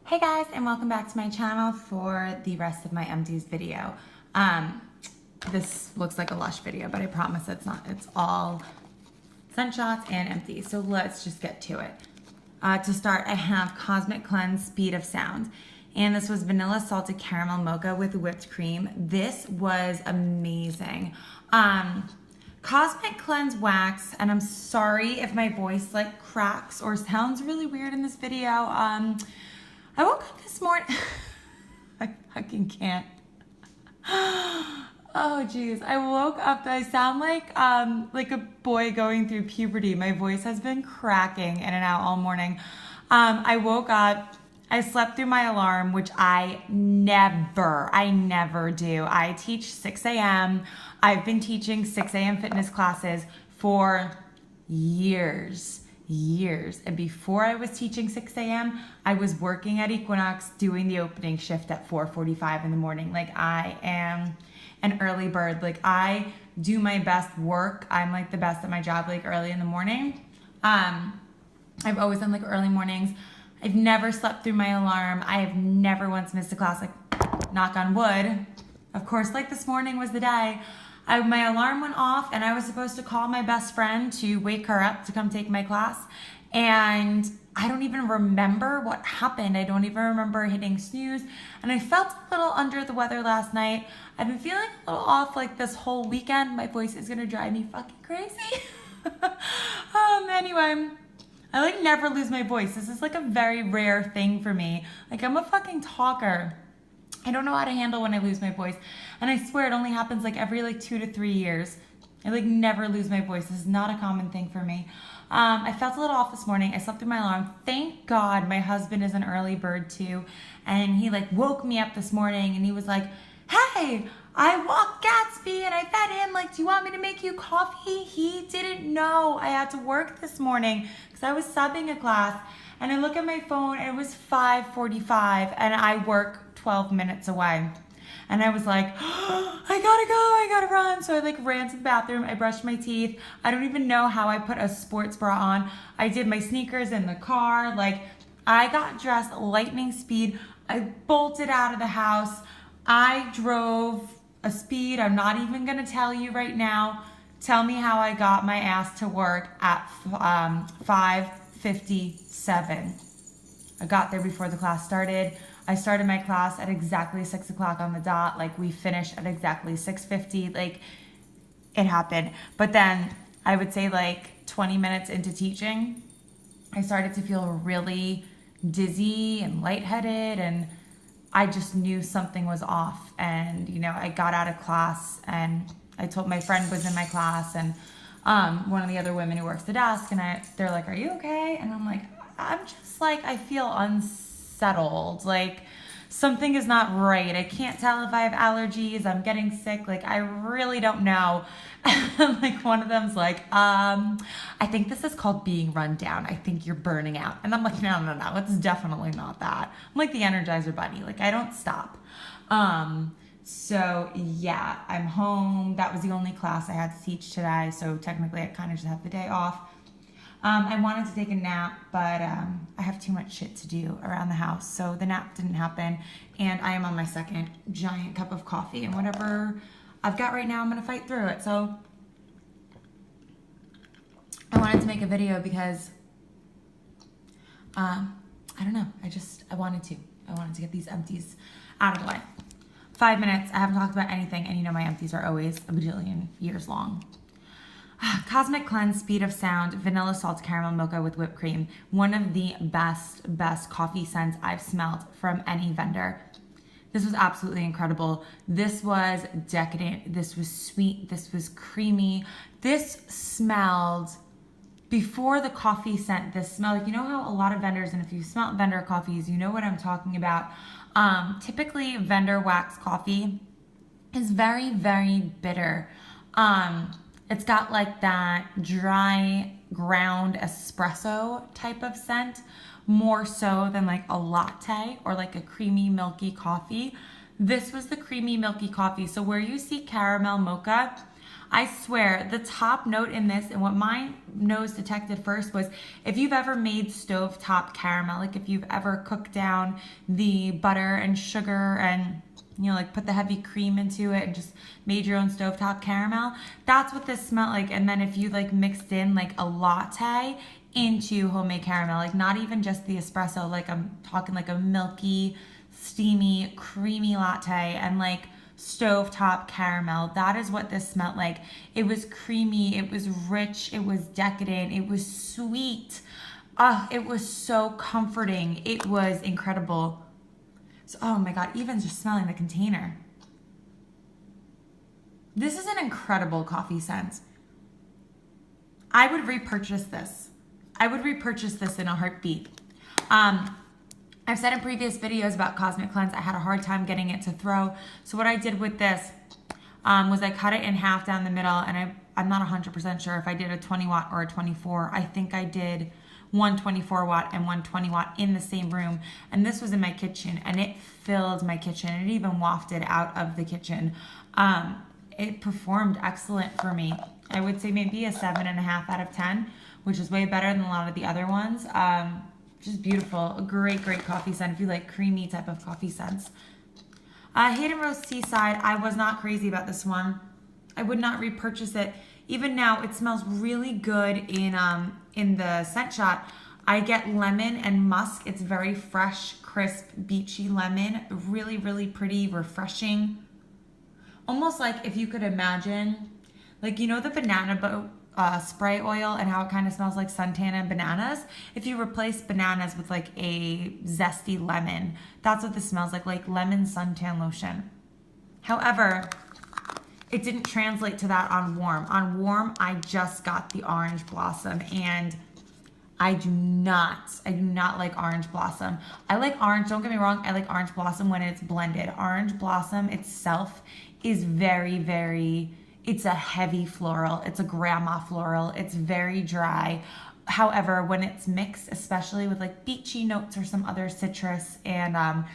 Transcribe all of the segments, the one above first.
Hey guys, and welcome back to my channel for the rest of my Empties video. This looks like a Lush video, but I promise it's not. It's all scent shots and empties. So let's just get to it. To start, I have Cosmic Cleanse Speed of Sound. And this was vanilla salted caramel mocha with whipped cream. This was amazing. Cosmic Cleanse Wax, and I'm sorry if my voice like cracks or sounds really weird in this video. I woke up this morning. I fucking can't. Oh geez, I woke up. I sound like a boy going through puberty. My voice has been cracking in and out all morning. I woke up. I slept through my alarm, which I never do. I teach 6 a.m. I've been teaching 6 a.m. fitness classes for years. And before I was teaching 6 a.m., I was working at Equinox doing the opening shift at 4:45 in the morning. Like, I am an early bird. Like, I do my best work. I'm like the best at my job, like early in the morning. I've always done like early mornings. I've never slept through my alarm. I have never once missed a class, like, knock on wood. Of course, like this morning was the day. My alarm went off and I was supposed to call my best friend to wake her up to come take my class. And I don't even remember what happened. I don't even remember hitting snooze. And I felt a little under the weather last night. I've been feeling a little off like this whole weekend. My voice is gonna drive me fucking crazy. Anyway, I like never lose my voice. This is like a very rare thing for me. Like, I'm a fucking talker. I don't know how to handle when I lose my voice. And I swear it only happens like every like 2 to 3 years. I like never lose my voice. This is not a common thing for me. I felt a little off this morning. I slept through my alarm. Thank God my husband is an early bird too. And he like woke me up this morning and he was like, hey, I walked Gatsby and I fed him. Like, do you want me to make you coffee? He didn't know I had to work this morning because I was subbing a class. And I look at my phone and it was 5:45 and I work 12 minutes away. And I was like, oh, I gotta go, I gotta run. So I like ran to the bathroom, I brushed my teeth. I don't even know how I put a sports bra on. I did my sneakers in the car. Like, I got dressed lightning speed. I bolted out of the house. I drove a speed I'm not even gonna tell you right now. Tell me how I got my ass to work at 5:57. I got there before the class started. I started my class at exactly 6 o'clock on the dot. Like, we finished at exactly 6:50. Like, it happened. But then I would say like 20 minutes into teaching, I started to feel really dizzy and lightheaded, and I just knew something was off. And, you know, I got out of class and I told my friend was in my class, and one of the other women who works the desk, and they're like, are you okay? And I'm like, I'm just like, I feel unsettled. Like, something is not right. I can't tell if I have allergies. I'm getting sick. Like, I really don't know. And like, one of them's like, I think this is called being run down. I think you're burning out. And I'm like, no. It's definitely not that. I'm like the Energizer Bunny. Like, I don't stop. So yeah, I'm home. That was the only class I had to teach today. So technically I kind of just have the day off. I wanted to take a nap, but I have too much shit to do around the house, so the nap didn't happen, and I am on my second giant cup of coffee, and whatever I've got right now, I'm going to fight through it. So I wanted to make a video because, I don't know, I wanted to get these empties out of the way. 5 minutes, I haven't talked about anything, and you know my empties are always a bajillion years long. Cosmic Cleanse Speed of Sound Vanilla Salt Caramel Mocha with Whipped Cream. One of the best coffee scents I've smelled from any vendor. This was absolutely incredible. This was decadent. This was sweet. This was creamy. This smelled, before the coffee scent, this smelled like, you know how a lot of vendors, and if you smell vendor coffees, you know what I'm talking about. Typically vendor wax coffee is very, very bitter. It's got like that dry ground espresso type of scent, more so than like a latte or like a creamy milky coffee. This was the creamy milky coffee. So where you see caramel mocha, I swear, the top note in this, and what my nose detected first, was if you've ever made stovetop caramel, like if you've ever cooked down the butter and sugar and, you know, like put the heavy cream into it and just made your own stovetop caramel, that's what this smelled like. And then if you like mixed in like a latte into homemade caramel, like not even just the espresso, like I'm talking like a milky, steamy, creamy latte and like stovetop caramel. That is what this smelled like. It was creamy, it was rich, it was decadent, it was sweet. It was so comforting. It was incredible. So, oh my God, even just smelling the container. This is an incredible coffee scent. I would repurchase this. I would repurchase this in a heartbeat. I've said in previous videos about Cosmic Cleanse, I had a hard time getting it to throw. So what I did with this was I cut it in half down the middle, and I'm not 100% sure if I did a 20 watt or a 24. I think I did one 24 watt and one 20 watt in the same room. And this was in my kitchen, and it filled my kitchen. It even wafted out of the kitchen. It performed excellent for me. I would say maybe a 7.5 out of 10, which is way better than a lot of the other ones. Just beautiful. A great, great coffee scent if you like creamy type of coffee scents. Hayden Rose Seaside, I was not crazy about this one. I would not repurchase it. Even now, it smells really good in the scent shot. I get lemon and musk. It's very fresh, crisp, beachy lemon. Really, really pretty, refreshing. Almost like if you could imagine, like, you know the banana boat spray oil and how it kind of smells like suntan and bananas? If you replace bananas with like a zesty lemon, that's what this smells like lemon suntan lotion. However, it didn't translate to that on warm. On warm, I just got the orange blossom, and I do not like orange blossom. I like orange, don't get me wrong, I like orange blossom when it's blended. Orange blossom itself is very, very, it's a heavy floral. It's a grandma floral. It's very dry. However, when it's mixed, especially with like beachy notes or some other citrus and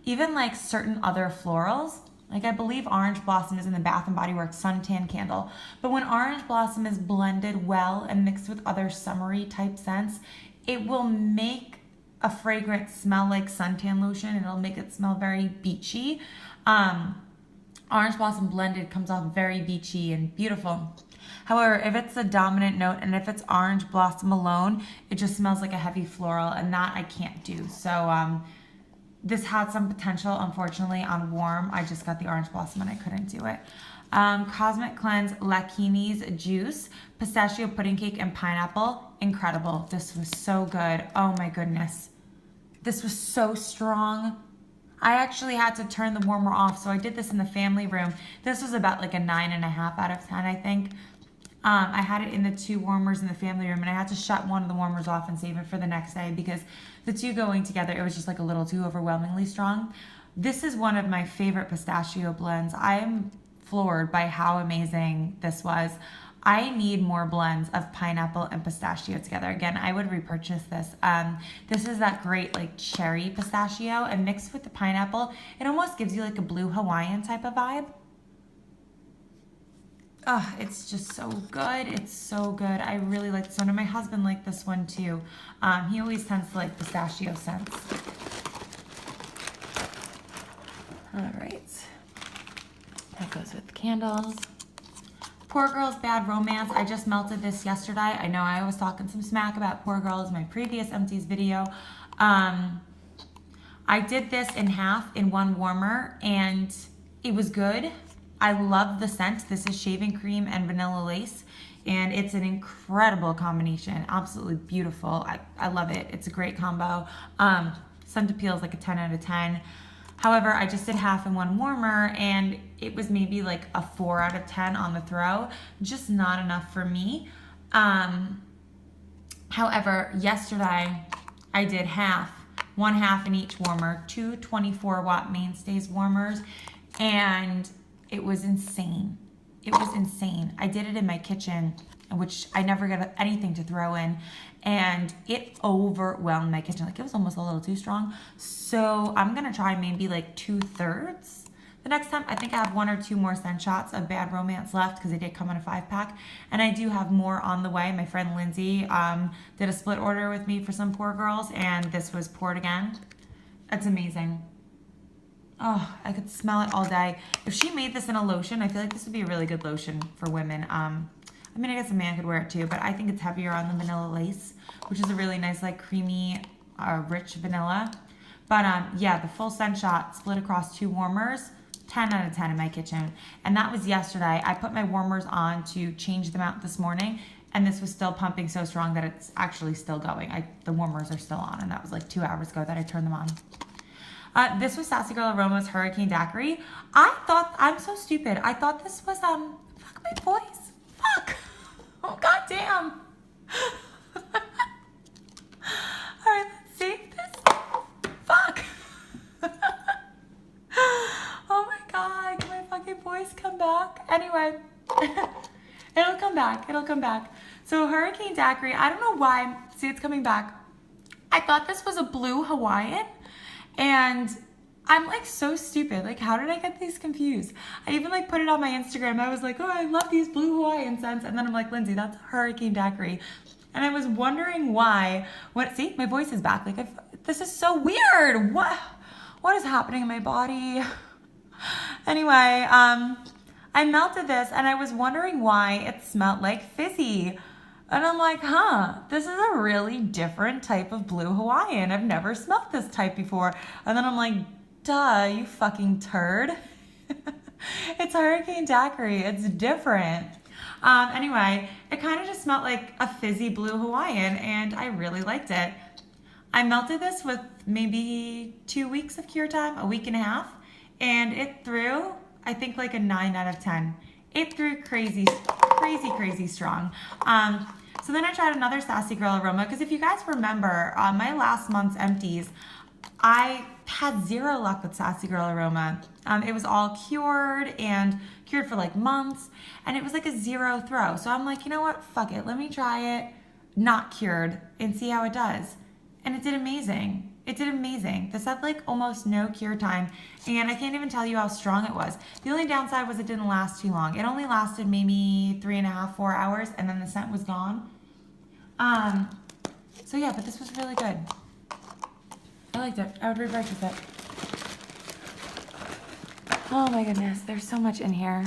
even like certain other florals, like I believe Orange Blossom is in the Bath & Body Works Suntan Candle. But when Orange Blossom is blended well and mixed with other summery type scents, it will make a fragrance smell like suntan lotion, and it'll make it smell very beachy. Orange Blossom blended comes off very beachy and beautiful. However, if it's a dominant note and if it's Orange Blossom alone, it just smells like a heavy floral, and that I can't do. So this had some potential, unfortunately, on warm. I just got the Orange Blossom and I couldn't do it. Cosmic Cleanse Lakini's Juice, Pistachio Pudding Cake and Pineapple. Incredible. This was so good. Oh my goodness. This was so strong. I actually had to turn the warmer off, so I did this in the family room. This was about like a 9.5 out of 10, I think. I had it in the 2 warmers in the family room, and I had to shut one of the warmers off and save it for the next day because the 2 going together, it was just like a little too overwhelmingly strong. This is one of my favorite pistachio blends. I am floored by how amazing this was. I need more blends of pineapple and pistachio together. Again, I would repurchase this. This is that great like cherry pistachio, and mixed with the pineapple, it almost gives you like a blue Hawaiian type of vibe. Oh, it's just so good. It's so good. I really like this one, and my husband liked this one too. He always tends to like pistachio scents. All right. That goes with candles. Poor Girls Bad Romance. I just melted this yesterday. I know I was talking some smack about Poor Girls in my previous Empties video. I did this in half in one warmer, and it was good. I love the scent. This is shaving cream and vanilla lace, and it's an incredible combination. Absolutely beautiful. I love it. It's a great combo. Scent appeal is like a 10 out of 10. However, I just did half in one warmer, and it was maybe like a 4 out of 10 on the throw. Just not enough for me. However, yesterday I did one half in each warmer, 2 24-watt Mainstays warmers, and it was insane. It was insane. I did it in my kitchen, which I never got anything to throw in, and it overwhelmed my kitchen. Like, it was almost a little too strong. So I'm gonna try maybe like 2/3 The next time, I think I have 1 or 2 more scent shots of Bad Romance left because they did come in a 5-pack. And I do have more on the way. My friend Lindsay did a split order with me for some poor girls, and this was poured again. It's amazing. Oh, I could smell it all day. If she made this in a lotion, I feel like this would be a really good lotion for women. I mean, I guess a man could wear it too, but I think it's heavier on the vanilla lace, which is a really nice, like, creamy, rich vanilla. But yeah, the full scent shot split across 2 warmers, 10 out of 10 in my kitchen. And that was yesterday. I put my warmers on to change them out this morning, and this was still pumping so strong that it's actually still going. The warmers are still on, and that was like 2 hours ago that I turned them on. This was Sassy Girl Aroma's Hurricane Daiquiri. I'm so stupid. I thought this was, fuck my voice. Fuck. Oh, goddamn. All right, let's save this. Fuck. Oh my God, can my fucking voice come back? Anyway, it'll come back. It'll come back. So Hurricane Daiquiri, I don't know why. See, it's coming back. I thought this was a blue Hawaiian. And I'm like so stupid. Like, how did I get these confused? I even like put it on my Instagram. I was like, oh, I love these blue Hawaiian scents. And then I'm like, Lindsay, that's Hurricane Daiquiri. And I was wondering why. See, my voice is back. Like, this is so weird. What is happening in my body? Anyway, I melted this and I was wondering why it smelled like fizzy. And I'm like, this is a really different type of blue Hawaiian. I've never smelled this type before. And then I'm like, duh, you fucking turd. It's Hurricane Daiquiri. It's different. Anyway, it kind of just smelled like a fizzy blue Hawaiian, and I really liked it. I melted this with maybe 2 weeks of cure time, a week and a half, and it threw, I think, like a 9 out of 10. It threw crazy, crazy, crazy strong. So then I tried another Sassy Girl Aroma, because if you guys remember, my last month's Empties, I had 0 luck with Sassy Girl Aroma. It was all cured and cured for like months, and it was like a 0 throw. So I'm like, you know what, fuck it, let me try it not cured and see how it does. And it did amazing. It did amazing. This had like almost no cure time, and I can't even tell you how strong it was. The only downside was it didn't last too long. It only lasted maybe 3.5, 4 hours, and then the scent was gone. So yeah, but this was really good. I liked it. I would repurchase it. Oh my goodness, there's so much in here.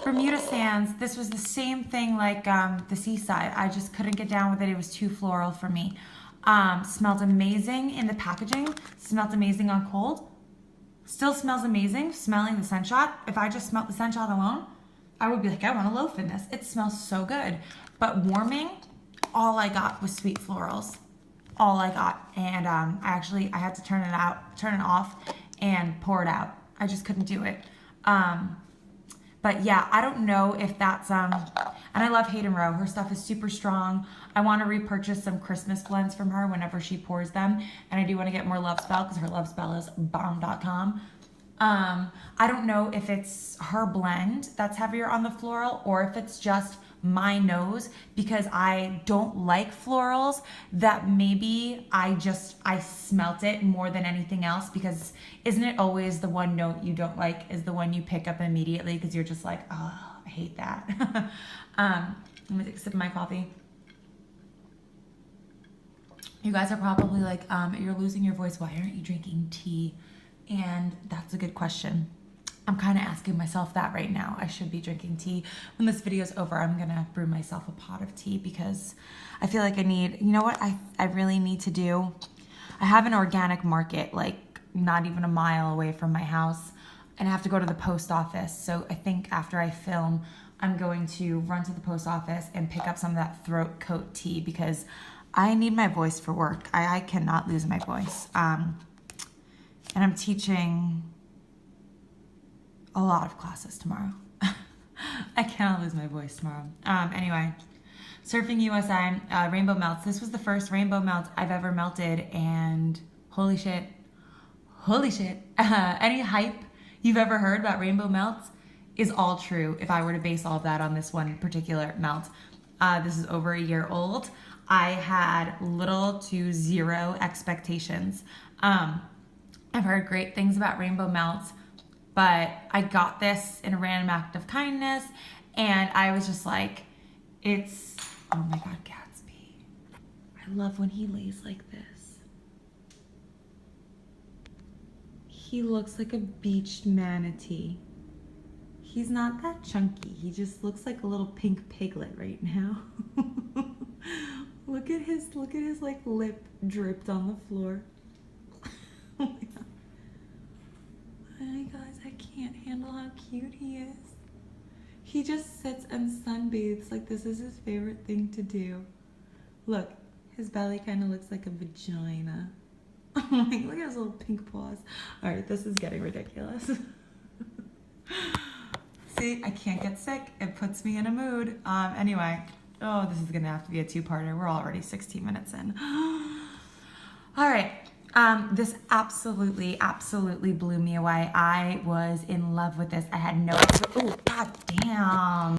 Bermuda Sands, this was the same thing like the Seaside. I just couldn't get down with it. It was too floral for me. Smelled amazing in the packaging. Smelled amazing on cold. Still smells amazing smelling the scent shot. If I just smelled the scent shot alone, I would be like, I want a loaf in this. It smells so good. But warming, all I got was sweet florals. All I got. And I had to turn it off and pour it out. I just couldn't do it. But yeah, I don't know if that's, and I love Hayden Rowe. Her stuff is super strong. I want to repurchase some Christmas blends from her whenever she pours them. And I do want to get more Love Spell because her Love Spell is bomb.com. I don't know if it's her blend that's heavier on the floral or if it's just my nose, because I don't like florals that maybe I smelt it more than anything else, because isn't it always the one note you don't like is the one you pick up immediately because you're just like, oh, I hate that. Let me take a sip of my coffee. You guys are probably like, you're losing your voice. Why aren't you drinking tea? And that's a good question. I'm kind of asking myself that right now. I should be drinking tea. When this video is over, I'm gonna brew myself a pot of tea because I feel like I need, you know what I really need to do? I have an organic market like not even a mile away from my house, and I have to go to the post office. So I think after I film, I'm going to run to the post office and pick up some of that throat coat tea because I need my voice for work. I cannot lose my voice. And I'm teaching a lot of classes tomorrow. I cannot lose my voice tomorrow. Anyway, Surfing USA, Rainbow Melts. This was the first Rainbow Melt I've ever melted, and holy shit. Any hype you've ever heard about Rainbow Melts is all true if I were to base all of that on this one particular melt. This is over a year old. I had little to zero expectations. I've heard great things about Rainbow Melts. but I got this in a random act of kindness, and I was just like, it's, oh my God, Gatsby. I love when he lays like this. He looks like a beached manatee. He's not that chunky. He just looks like a little pink piglet right now. Look at his like lip dripped on the floor. Oh my God. Hey guys, I can't handle how cute he is. He just sits and sunbathes like this is his favorite thing to do. Look, his belly kind of looks like a vagina. Oh my, look at his little pink paws. All right, this is getting ridiculous. See, I can't get sick. It puts me in a mood. Anyway, oh, this is gonna have to be a two-parter. We're already 16 minutes in. All right, this absolutely blew me away. I was in love with this. I had no, oh, God damn.